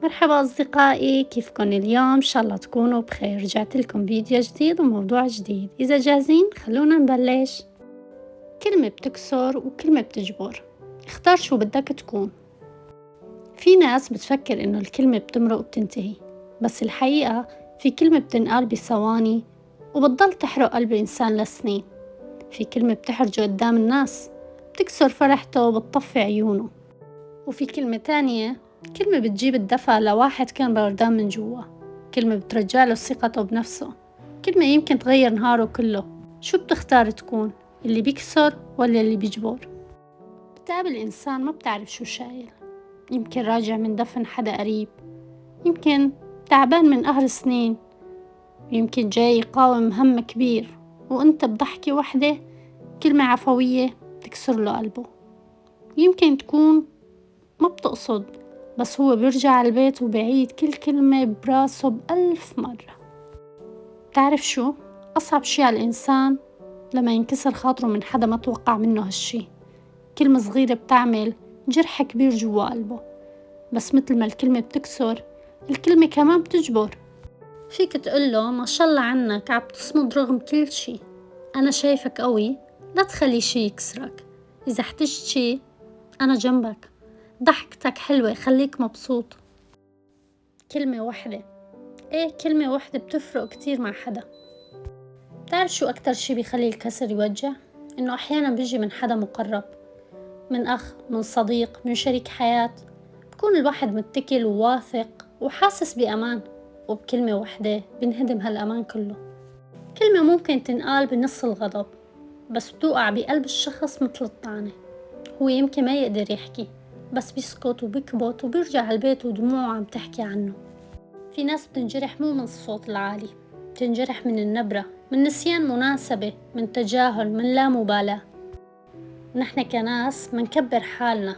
مرحبا أصدقائي، كيفكن اليوم؟ إن شاء الله تكونوا بخير. رجعت لكم فيديو جديد وموضوع جديد. إذا جاهزين خلونا نبلش. كلمة بتكسر وكلمة بتجبر، اختار شو بدك تكون. في ناس بتفكر إنه الكلمة بتمرق وبتنتهي، بس الحقيقة في كلمة بتنقال بثواني وبتضل تحرق قلب الإنسان لسنين. في كلمة بتحرجه قدام الناس، بتكسر فرحته وبتطفي عيونه. وفي كلمة تانية، كلمة بتجيب الدفى لواحد كان بردان من جوا، كلمة بترجعله ثقته بنفسه، كلمة يمكن تغير نهاره كله. شو بتختار تكون؟ اللي بيكسر ولا اللي بيجبر؟ بتقابل إنسان ما بتعرف شو شايل، يمكن راجع من دفن حدا قريب، يمكن تعبان من قهر سنين، يمكن جاي يقاوم هم كبير، وانت بضحكة وحدة كلمة عفوية تكسر له قلبه. يمكن تكون ما بتقصد، بس هو بيرجع البيت وبيعيد كل كلمة براسه بألف مرة. تعرف شو؟ أصعب شي على الإنسان لما ينكسر خاطره من حدا ما توقع منه هالشي. كلمة صغيرة بتعمل جرح كبير جوا قلبه، بس مثل ما الكلمة بتكسر، الكلمة كمان بتجبر. فيك تقوله ما شاء الله عنك عم تصمد رغم كل شي، أنا شايفك قوي، لا تخلي شي يكسرك، إذا احتجت شي أنا جنبك، ضحكتك حلوة خليك مبسوط. كلمة واحدة، كلمة واحدة بتفرق كتير مع حدا. بتعرف شو أكتر شي بيخلي الكسر يوجع؟ إنه أحيانا بيجي من حدا مقرب، من أخ، من صديق، من شريك حياة. بكون الواحد متكل وواثق وحاسس بأمان، وبكلمة واحدة بنهدم هالأمان كله. كلمة ممكن تنقال بنص الغضب، بس بتوقع بقلب الشخص مثل الطعنة. هو يمكن ما يقدر يحكي، بس بيسكت وبيكبت وبيرجع البيت ودموعه عم تحكي عنه. في ناس بتنجرح مو من الصوت العالي، بتنجرح من النبرة، من نسيان مناسبة، من تجاهل، من لا مبالاة. نحن كناس منكبر حالنا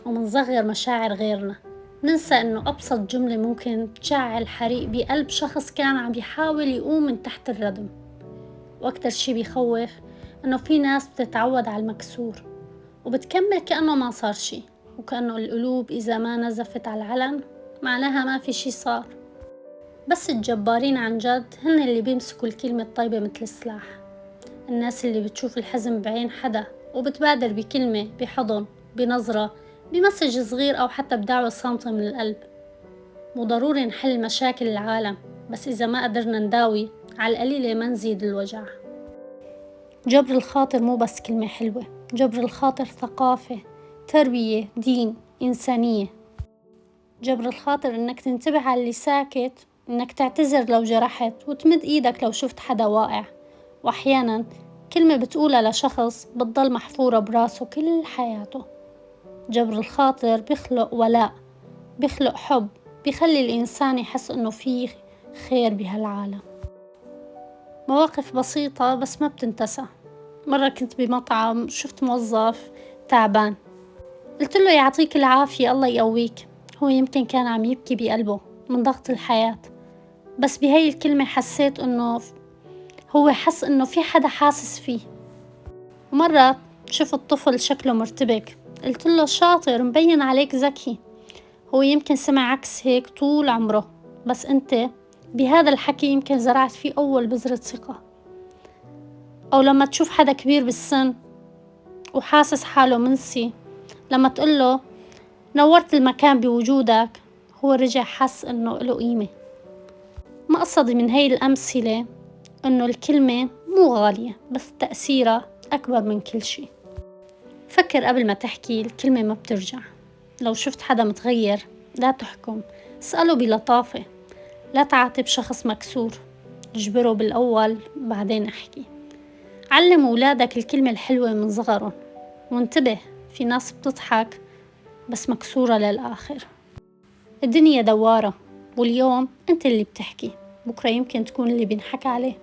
ومنصغر مشاعر غيرنا، ننسى انه ابسط جملة ممكن تشعل حريق بقلب شخص كان عم يحاول يقوم من تحت الردم. واكتر شي بيخوف انه في ناس بتتعود على المكسور وبتكمل كأنه ما صار شي، وكأنه القلوب إذا ما نزفت على العلن معناها ما في شي صار. بس الجبارين عن جد هن اللي بيمسكوا الكلمة الطيبة مثل السلاح. الناس اللي بتشوف الحزن بعين حدا وبتبادر بكلمة، بحضن، بنظرة، بمسج صغير أو حتى بدعوة صامتة من القلب. مو ضروري نحل مشاكل العالم، بس إذا ما قدرنا نداوي على القليلة ما نزيد الوجع. جبر الخاطر مو بس كلمة حلوة، جبر الخاطر ثقافة، تربية، دين، إنسانية. جبر الخاطر إنك تنتبه على اللي ساكت، إنك تعتذر لو جرحت، وتمد إيدك لو شفت حدا واقع. وأحيانا كلمة بتقولها لشخص بتضل محفورة براسه كل حياته. جبر الخاطر بيخلق ولاء، بيخلق حب، بيخلي الإنسان يحس إنه فيه خير بهالعالم. مواقف بسيطة بس ما بتنتسى. مرة كنت بمطعم، شفت موظف تعبان، قلت له يعطيك العافية الله يقويك. هو يمكن كان عم يبكي بقلبه من ضغط الحياة، بس بهاي الكلمة حسيت انه هو حس انه في حدا حاسس فيه. ومرة شفت طفل شكله مرتبك، قلت له شاطر مبين عليك ذكي. هو يمكن سمع عكس هيك طول عمره، بس انت بهذا الحكي يمكن زرعت فيه اول بذرة ثقة. او لما تشوف حدا كبير بالسن وحاسس حاله منسي، لما تقوله نورت المكان بوجودك، هو رجع حس انه له قيمة. مقصدي من هاي الأمثلة انه الكلمة مو غالية، بس تأثيرها أكبر من كل شي. فكر قبل ما تحكي، الكلمة ما بترجع. لو شفت حدا متغير لا تحكم، اسأله بلطافة، لا تعاتب شخص مكسور، اجبره بالأول بعدين احكي. علم أولادك الكلمة الحلوة من صغرهم، وانتبه في ناس بتضحك بس مكسورة للآخر. الدنيا دوارة، واليوم انت اللي بتحكي، بكرة يمكن تكون اللي بينحكى عليه.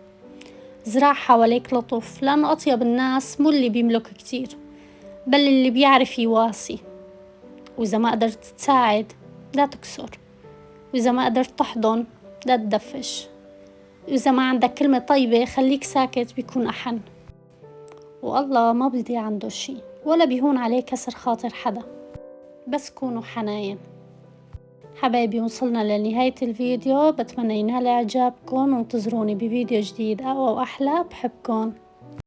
زرع حواليك لطف، لأنه أطيب الناس مو اللي بيملك كتير، بل اللي بيعرف يواسي. وإذا ما قدرت تساعد لا تكسر، وإذا ما قدرت تحضن لا تدفش، وإذا ما عندك كلمة طيبة خليك ساكت بيكون أحن. والله ما بيضيع عنده شي ولا بيهون عليه كسر خاطر حدا، بس كونوا حناين. حبايبي وصلنا لنهاية الفيديو، بتمنى ينال إعجابكم وانتظروني بفيديو جديد أو أحلى. بحبكم.